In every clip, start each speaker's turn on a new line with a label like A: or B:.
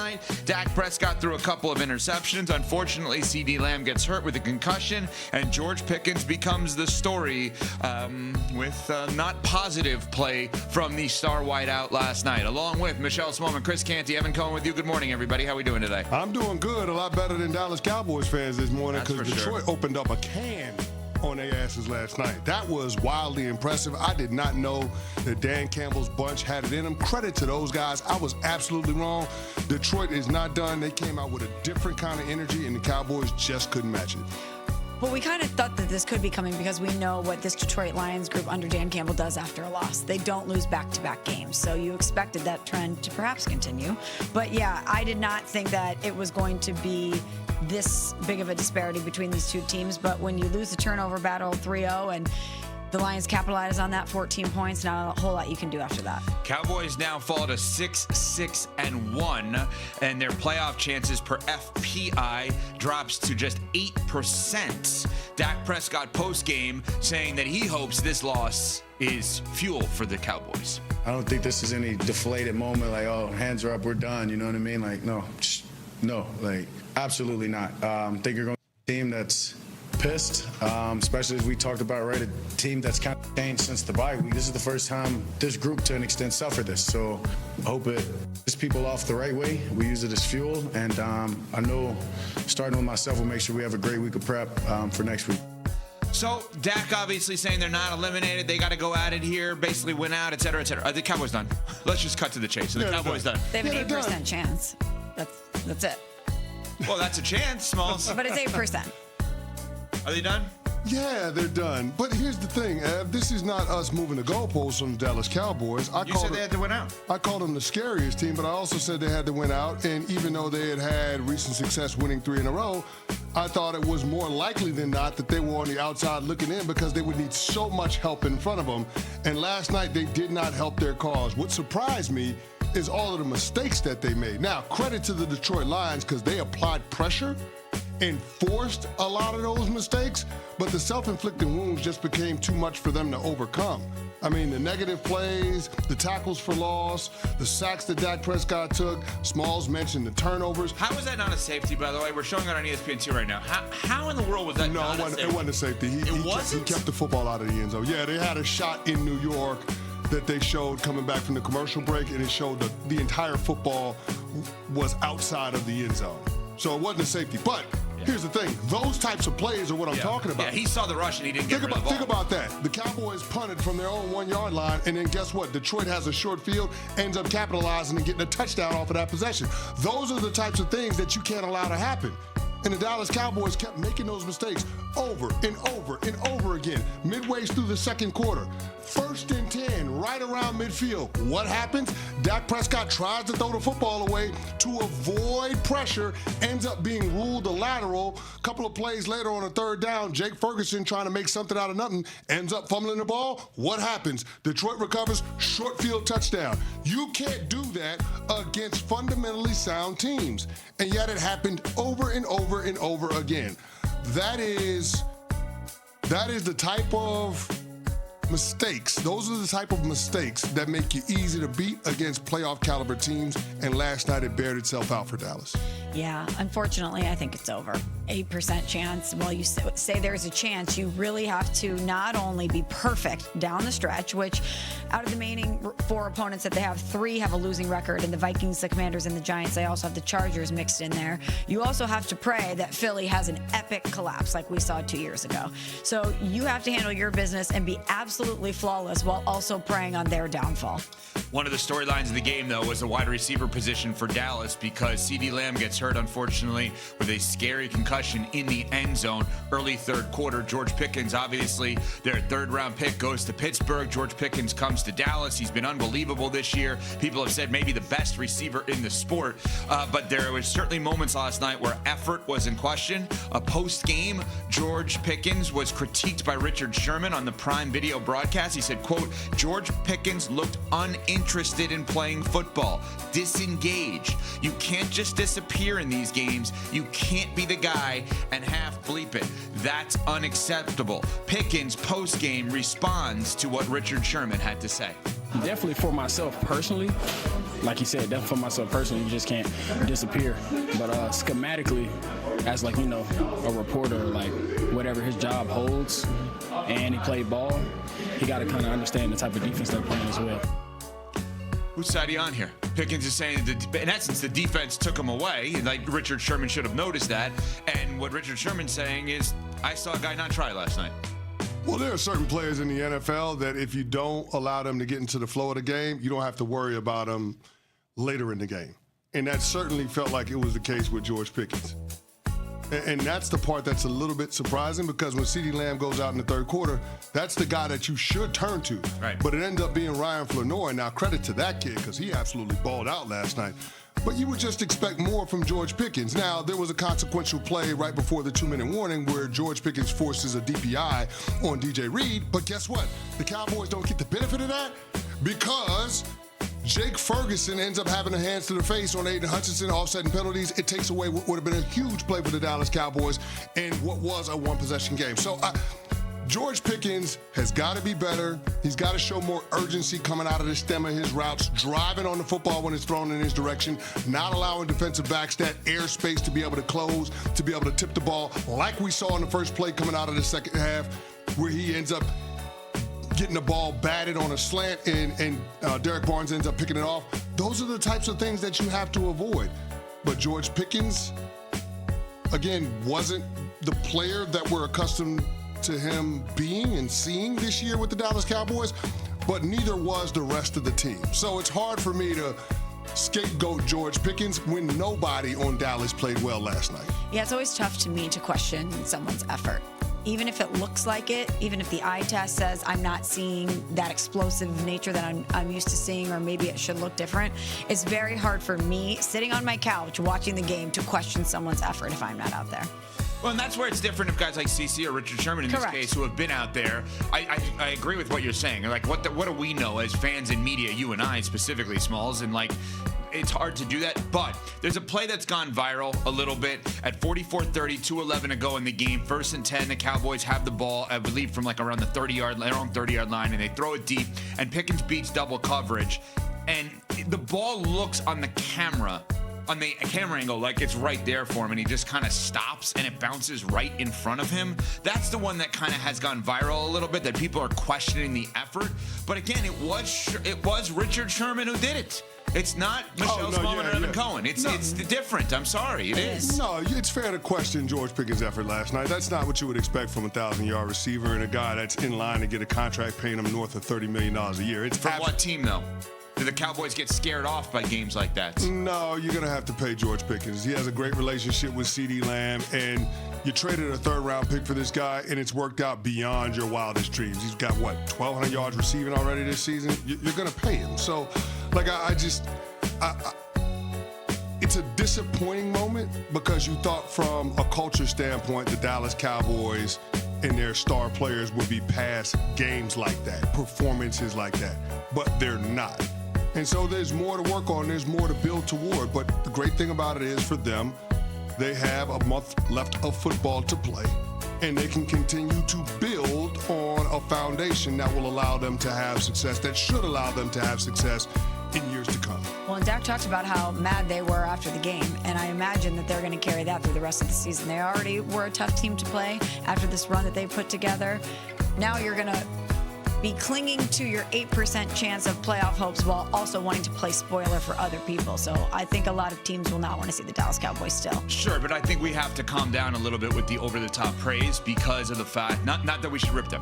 A: night. Dak Prescott threw a couple of interceptions. Unfortunately, CD Lamb gets hurt with a concussion, and George Pickens becomes the story with not positive play from the star wideout last night. Along with Michelle Smallman, Chris Canty, Evan Cohen with you. Good morning, everybody. How are we doing today?
B: I'm doing good. A lot better than Dallas Cowboys fans this morning because Detroit opened up a can on their asses last night. That was wildly impressive. I did not know that Dan Campbell's bunch had it in them. Credit to those guys. I was absolutely wrong. Detroit is not done. They came out with a different kind of energy, and the Cowboys just couldn't match it.
C: Well, we kind of thought that this could be coming because we know what this Detroit Lions group under Dan Campbell does after a loss. They don't lose back-to-back games, so you expected that trend to perhaps continue. But, yeah, I did not think that it was going to be this big of a disparity between these two teams. But when you lose the turnover battle 3-0 and the Lions capitalize on that, 14 points, not a whole lot you can do after that.
A: Cowboys now fall to 6-6-1, and their playoff chances per FPI drops to just 8%. Dak Prescott post-game saying that he hopes this loss is fuel for the Cowboys.
D: I don't think this is any deflated moment like, oh, hands are up, we're done. You know what I mean? Like, no, absolutely not. I think you're going to be a team that's pissed, especially as we talked about, right? A team that's kind of changed since the bye week. This is the first time this group, to an extent, suffered this. So I hope it gets people off the right way. We use it as fuel, and I know, starting with myself, we'll make sure we have a great week of prep for next week.
A: So Dak obviously saying they're not eliminated. They got to go at it here, basically win out, et cetera, et cetera. Are the Cowboys done? Let's just cut to the chase. So the Cowboys done.
C: They have an 8% chance. That's it.
A: Well, that's a chance, Smalls.
C: But it's 8%.
A: Are they done?
B: Yeah, they're done. But here's the thing, Ev. This is not us moving the goalposts on the Dallas Cowboys.
A: You said they had to win out.
B: I called them the scariest team, but I also said they had to win out. And even though they had recent success winning 3 in a row, I thought it was more likely than not that they were on the outside looking in because they would need so much help in front of them. And last night, they did not help their cause. What surprised me is all of the mistakes that they made. Now, credit to the Detroit Lions because they applied pressure and forced a lot of those mistakes, but the self-inflicted wounds just became too much for them to overcome. I mean, the negative plays, the tackles for loss, the sacks that Dak Prescott took, Smalls mentioned the turnovers.
A: How was that not a safety, by the way? We're showing it on ESPN right now. How in the world was that not a safety?
B: No, it wasn't a safety. He kept the football out of the end zone. Yeah, they had a shot in New York that they showed coming back from the commercial break, and it showed the entire football was outside of the end zone. So it wasn't a safety, but here's the thing. Those types of plays are what I'm talking about.
A: Yeah, he saw the rush and he didn't get rid of the ball.
B: Think about that. The Cowboys punted from their own 1-yard line, and then guess what? Detroit has a short field, ends up capitalizing and getting a touchdown off of that possession. Those are the types of things that you can't allow to happen. And the Dallas Cowboys kept making those mistakes over and over and over again, midway through the second quarter. 1st and 10, right around midfield. What happens? Dak Prescott tries to throw the football away to avoid pressure, ends up being ruled a lateral. A couple of plays later on a 3rd down, Jake Ferguson trying to make something out of nothing, ends up fumbling the ball. What happens? Detroit recovers, short field touchdown. You can't do that against fundamentally sound teams. And yet it happened over and over and over again. That is the type of mistakes. Those are the type of mistakes that make you easy to beat against playoff caliber teams. And last night it bared itself out for Dallas.
C: Yeah, unfortunately, I think it's over. 8% chance. Well, you say there's a chance. You really have to not only be perfect down the stretch, which out of the remaining 4 opponents that they have, 3 have a losing record, and the Vikings, the Commanders, and the Giants. They also have the Chargers mixed in there. You also have to pray that Philly has an epic collapse like we saw 2 years ago. So you have to handle your business and be absolutely flawless while also preying on their downfall.
A: One of the storylines of the game, though, was the wide receiver position for Dallas because CD Lamb gets hurt, unfortunately, with a scary concussion in the end zone early 3rd quarter. George Pickens, obviously, their 3rd-round pick, goes to Pittsburgh. George Pickens comes to Dallas. He's been unbelievable this year. People have said maybe the best receiver in the sport, but there was certainly moments last night where effort was in question. Post-game, George Pickens was critiqued by Richard Sherman on the Prime Video broadcast. He said, quote, George Pickens looked uninterested in playing football, disengaged. You can't just disappear in these games. You can't be the guy and half bleep it. That's unacceptable. Pickens post-game responds to what Richard Sherman had to say.
E: Definitely for myself personally, like you said, definitely for myself personally, you just can't disappear. But schematically, as like, a reporter, like whatever his job holds, and he played ball, he got to kind of understand the type of defense they're playing as well.
A: Whose side are you on here? Pickens is saying that, in essence, the defense took him away. Like, Richard Sherman should have noticed that. And what Richard Sherman's saying is, I saw a guy not try last night.
B: Well, there are certain players in the NFL that if you don't allow them to get into the flow of the game, you don't have to worry about them later in the game. And that certainly felt like it was the case with George Pickens. And that's the part that's a little bit surprising, because when CeeDee Lamb goes out in the third quarter, that's the guy that you should turn to.
A: Right.
B: But it ended up being Ryan Flournoy. And now credit to that kid, because he absolutely balled out last night. But you would just expect more from George Pickens. Now, there was a consequential play right before the 2-minute warning where George Pickens forces a DPI on DJ Reed. But guess what? The Cowboys don't get the benefit of that because Jake Ferguson ends up having a hands to the face on Aiden Hutchinson, offsetting penalties. It takes away what would have been a huge play for the Dallas Cowboys in what was a one-possession game. So George Pickens has got to be better. He's got to show more urgency coming out of the stem of his routes, driving on the football when it's thrown in his direction, not allowing defensive backs that airspace to be able to close, to be able to tip the ball, like we saw in the first play coming out of the second half, where he ends up getting the ball batted on a slant and Derek Barnes ends up picking it off. Those are the types of things that you have to avoid. But George Pickens, again, wasn't the player that we're accustomed to him being and seeing this year with the Dallas Cowboys, but neither was the rest of the team. So it's hard for me to scapegoat George Pickens when nobody on Dallas played well last night.
C: Yeah, it's always tough to me to question someone's effort. Even if it looks like it, even if the eye test says I'm not seeing that explosive nature that I'm used to seeing, or maybe it should look different, it's very hard for me, sitting on my couch watching the game, to question someone's effort if I'm not out there.
A: Well, and that's where it's different if guys like CC or Richard Sherman in
C: Correct.
A: this case who have been out there. I agree with what you're saying. Like, what do we know as fans in media, you and I specifically, Smalls, and like, it's hard to do that, but there's a play that's gone viral a little bit at 44:30, 2:11 to go in the game. 1st and 10, the Cowboys have the ball, I believe, from like around the 30-yard line, and they throw it deep, and Pickens beats double coverage, and the ball looks on the camera angle like it's right there for him, and he just kind of stops and it bounces right in front of him. That's the one that kind of has gone viral a little bit, that people are questioning the effort. But again, it was Richard Sherman who did it. It's not Michelle Smallman or Evan Cohen. It's different. I'm sorry. It is.
B: No, it's fair to question George Pickens' effort last night. That's not what you would expect from a 1,000-yard receiver and a guy that's in line to get a contract paying him north of $30 million a year. It's
A: from what team, though? Do the Cowboys get scared off by games like that?
B: No, you're going to have to pay George Pickens. He has a great relationship with CeeDee Lamb, and you traded a third-round pick for this guy, and it's worked out beyond your wildest dreams. He's got, 1,200 yards receiving already this season? You're going to pay him. So, it's a disappointing moment because you thought from a culture standpoint the Dallas Cowboys and their star players would be past games like that, performances like that, but they're not. And so there's more to work on, there's more to build toward, but the great thing about it is for them, they have a month left of football to play, and they can continue to build on a foundation that will allow them to have success, that should allow them to have success in years to come.
C: Well, and Dak talked about how mad they were after the game, and I imagine that they're going to carry that through the rest of the season. They already were a tough team to play after this run that they put together. Now you're going to be clinging to your 8% chance of playoff hopes while also wanting to play spoiler for other people. So I think a lot of teams will not want to see the Dallas Cowboys still.
A: Sure, but I think we have to calm down a little bit with the over-the-top praise because of the fact, not that we should rip them.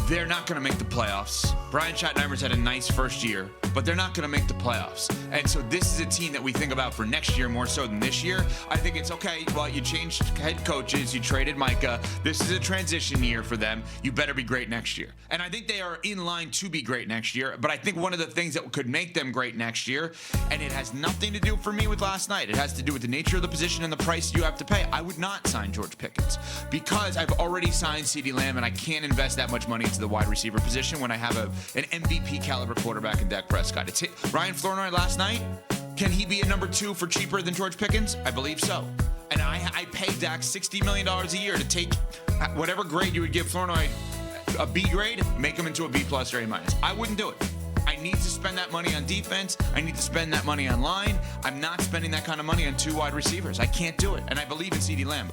A: They're not going to make the playoffs. Brian Schottenheimer's had a nice first year, but they're not going to make the playoffs. And so this is a team that we think about for next year more so than this year. I think it's okay. Well, you changed head coaches. You traded Micah. This is a transition year for them. You better be great next year. And I think they are in line to be great next year. But I think one of the things that could make them great next year, and it has nothing to do for me with last night. It has to do with the nature of the position and the price you have to pay. I would not sign George Pickens because I've already signed CeeDee Lamb, and I can't invest that much money into the wide receiver position when I have an MVP caliber quarterback in Dak Prescott. It's Ryan Flournoy last night. Can he be a number 2 for cheaper than George Pickens? I believe so. And I pay Dak $60 million a year to take whatever grade you would give Flournoy, a B grade, make him into a B plus or A minus. I wouldn't do it. I need to spend that money on defense. I need to spend that money on line. I'm not spending that kind of money on 2 wide receivers. I can't do it. And I believe in CeeDee Lamb.